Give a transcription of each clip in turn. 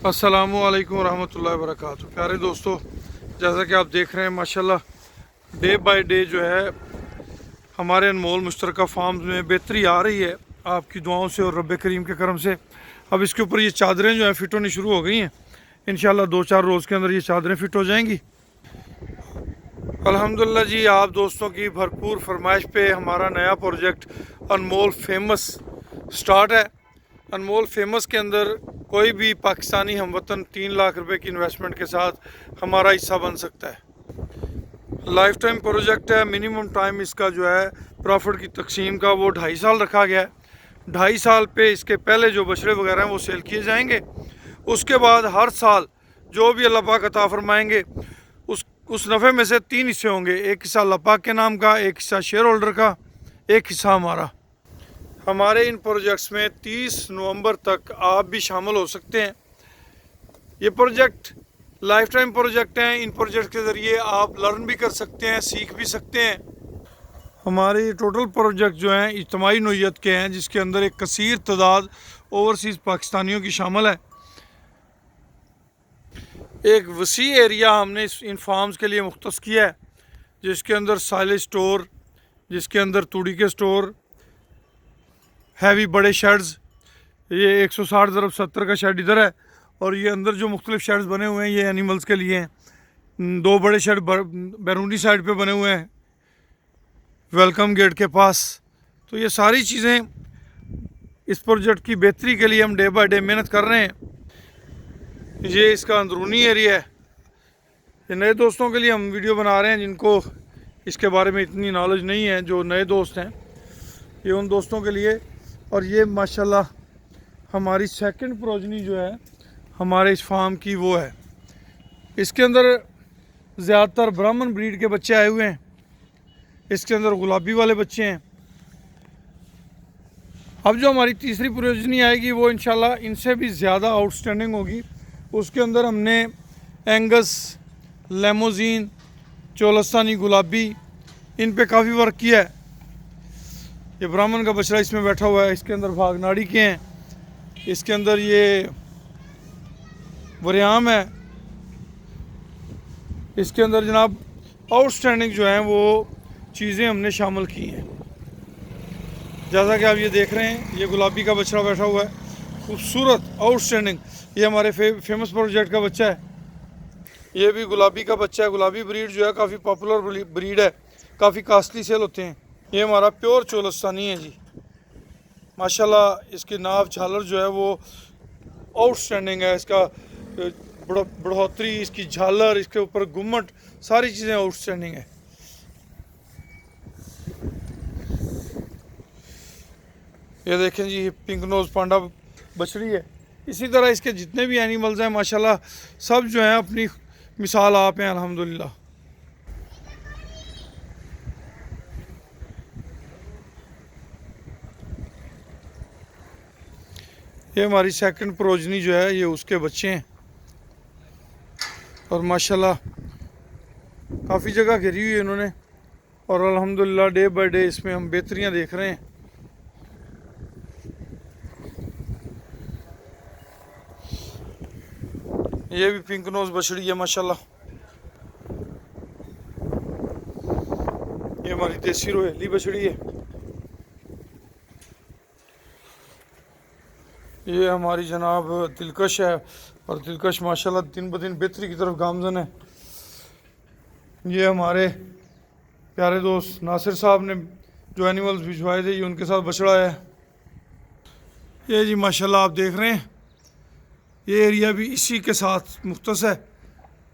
अस्सलामुअलैकुम रहमतुल्लाहि वबरकातुहू। प्यारे दोस्तों, जैसा कि आप देख रहे हैं माशाल्लाह डे बाय डे जो है हमारे अनमोल मुश्तरका फार्म में बेहतरी आ रही है आपकी दुआओं से और रब करीम के करम से। अब इसके ऊपर ये चादरें जो है फिट होनी शुरू हो गई हैं। इंशाल्लाह 2-4 रोज़ के अंदर ये चादरें फिट हो जाएंगी। अल्हम्दुलिल्लाह जी, आप दोस्तों की भरपूर फरमाइश पे हमारा नया प्रोजेक्ट अनमोल फेमस स्टार्ट है। अनमोल फेमस के अंदर कोई भी पाकिस्तानी हमवतन 3 लाख रुपए की इन्वेस्टमेंट के साथ हमारा हिस्सा बन सकता है। लाइफ टाइम प्रोजेक्ट है। मिनिमम टाइम इसका जो है प्रॉफिट की तकसीम का वो 2.5 साल रखा गया है। 2.5 साल पे इसके पहले जो बछड़े वगैरह हैं वो सेल किए जाएंगे। उसके बाद हर साल जो भी अल्लाह पाक अता फरमाएंगे उस नफ़े में से 3 हिस्से होंगे। एक हिस्सा अल्लाह पाक के नाम का, एक हिस्सा शेयर होल्डर का, एक हिस्सा हमारा। हमारे इन प्रोजेक्ट्स में 30 नवंबर तक आप भी शामिल हो सकते हैं। ये प्रोजेक्ट लाइफ टाइम प्रोजेक्ट हैं। इन प्रोजेक्ट के ज़रिए आप लर्न भी कर सकते हैं, सीख भी सकते हैं। हमारे टोटल प्रोजेक्ट जो हैं इज्तिमाई नौइयत के हैं, जिसके अंदर एक कसीर तादाद ओवरसीज़ पाकिस्तानियों की शामिल है। एक वसी एरिया हमने इन फार्म्स के लिए मुख्तस किया है, जिसके अंदर साइलेज स्टोर, जिसके अंदर तूड़ी के स्टोर, हैवी बड़े शेड्स, ये 160x70 का शेड इधर है, और ये अंदर जो मुख्तलिफ शेड्स बने हुए हैं ये एनिमल्स के लिए हैं। 2 बड़े शेड बैरूनी साइड पे बने हुए हैं वेलकम गेट के पास। तो ये सारी चीज़ें इस प्रोजेक्ट की बेहतरी के लिए हम डे बाय डे मेहनत कर रहे हैं। ये इसका अंदरूनी एरिया है। ये नए दोस्तों के लिए हम वीडियो बना रहे हैं जिनको इसके बारे में इतनी नॉलेज नहीं है, जो नए दोस्त हैं, ये उन दोस्तों के लिए। और ये माशाल्लाह हमारी सेकंड प्रोजनी जो है हमारे इस फार्म की वो है। इसके अंदर ज़्यादातर ब्राह्मण ब्रीड के बच्चे आए हुए हैं। इसके अंदर गुलाबी वाले बच्चे हैं। अब जो हमारी तीसरी प्रोजनी आएगी वो इंशाल्लाह इनसे भी ज़्यादा आउटस्टैंडिंग होगी। उसके अंदर हमने एंगस, लेमोजीन, चोलस्तानी गुलाबी, इन पे काफ़ी वर्क किया है। ये ब्राह्मण का बछड़ा इसमें बैठा हुआ है। इसके अंदर भागनाड़ी के हैं। इसके अंदर ये वरियाम है। इसके अंदर जनाब आउटस्टैंडिंग जो है वो चीज़ें हमने शामिल की हैं। जैसा कि आप ये देख रहे हैं, ये गुलाबी का बछड़ा बैठा हुआ है, खूबसूरत आउटस्टैंडिंग। ये हमारे फेमस प्रोजेक्ट का बच्चा है। ये भी गुलाबी का बच्चा है। गुलाबी ब्रीड जो है काफ़ी पॉपुलर ब्रीड है, काफ़ी कास्टली सेल होते हैं। ये हमारा प्योर चोलस्तानी है जी। माशाल्लाह इसकी नाव झालर जो है वो आउटस्टैंडिंग है। इसका बढ़ोतरी, इसकी झालर, इसके ऊपर गुम्मट, सारी चीज़ें आउटस्टैंडिंग है। ये देखें जी, पिंक नोज पांडा बछड़ी है। इसी तरह इसके जितने भी एनिमल्स हैं माशाल्लाह सब जो हैं अपनी मिसाल आप हैं अल्हम्दुलिल्लाह। ये हमारी सेकंड प्रोजनी जो है ये उसके बच्चे हैं। और माशाल्लाह काफ़ी जगह घेरी हुई है इन्होंने, और अल्हम्दुलिल्लाह डे बाय डे इसमें हम बेहतरियाँ देख रहे हैं। ये भी पिंक नोज बछड़ी है माशाल्लाह। ये हमारी देसी रोहेली बछड़ी है। ये हमारी जनाब दिलकश है, और दिलकश माशाल्लाह दिन ब दिन बेहतरी की तरफ गामजन है। ये हमारे प्यारे दोस्त नासिर साहब ने जो एनिमल्स भिजवाए थे ये उनके साथ बछड़ा है। ये जी माशाल्लाह आप देख रहे हैं, ये एरिया भी इसी के साथ मुख्तस है।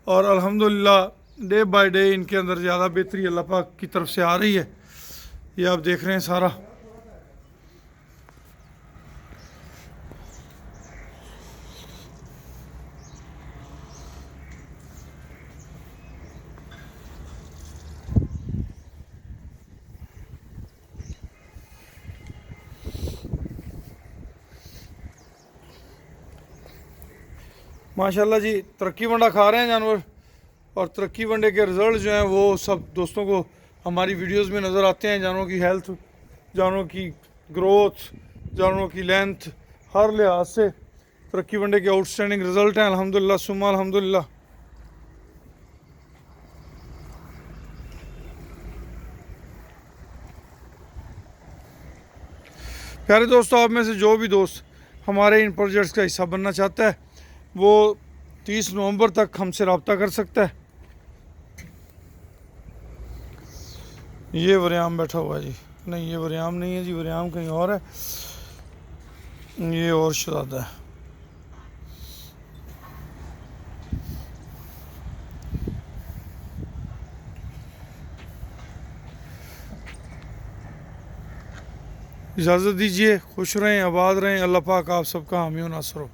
और अल्हम्दुलिल्लाह डे बाय डे इनके अंदर ज़्यादा बेहतरी अल्लाह पाक की तरफ से आ रही है। ये आप देख रहे हैं सारा। माशाल्लाह जी तरक्की वंडा खा रहे हैं जानवर, और तरक्की वंडे के रिज़ल्ट जो हैं वो सब दोस्तों को हमारी वीडियोस में नज़र आते हैं। जानवरों की हेल्थ, जानवरों की ग्रोथ, जानवरों की लेंथ, हर लिहाज से तरक्की वनडे के आउटस्टैंडिंग रिजल्ट हैं अल्हम्दुलिल्लाह सुम्मा अल्हम्दुलिल्लाह। प्यारे दोस्तों, आप में से जो भी दोस्त हमारे इन प्रोजेक्ट्स का हिस्सा बनना चाहता है वो 30 नवंबर तक हमसे रब्ता कर सकता है। ये वरियाम बैठा हुआ है जी, नहीं ये वरियाम नहीं है जी, वरियाम कहीं और है, ये और शहजादा है। इजाज़त दीजिए, खुश रहें, आबाद रहें, अल्लाह पाक आप सबका हामी व नासर हो।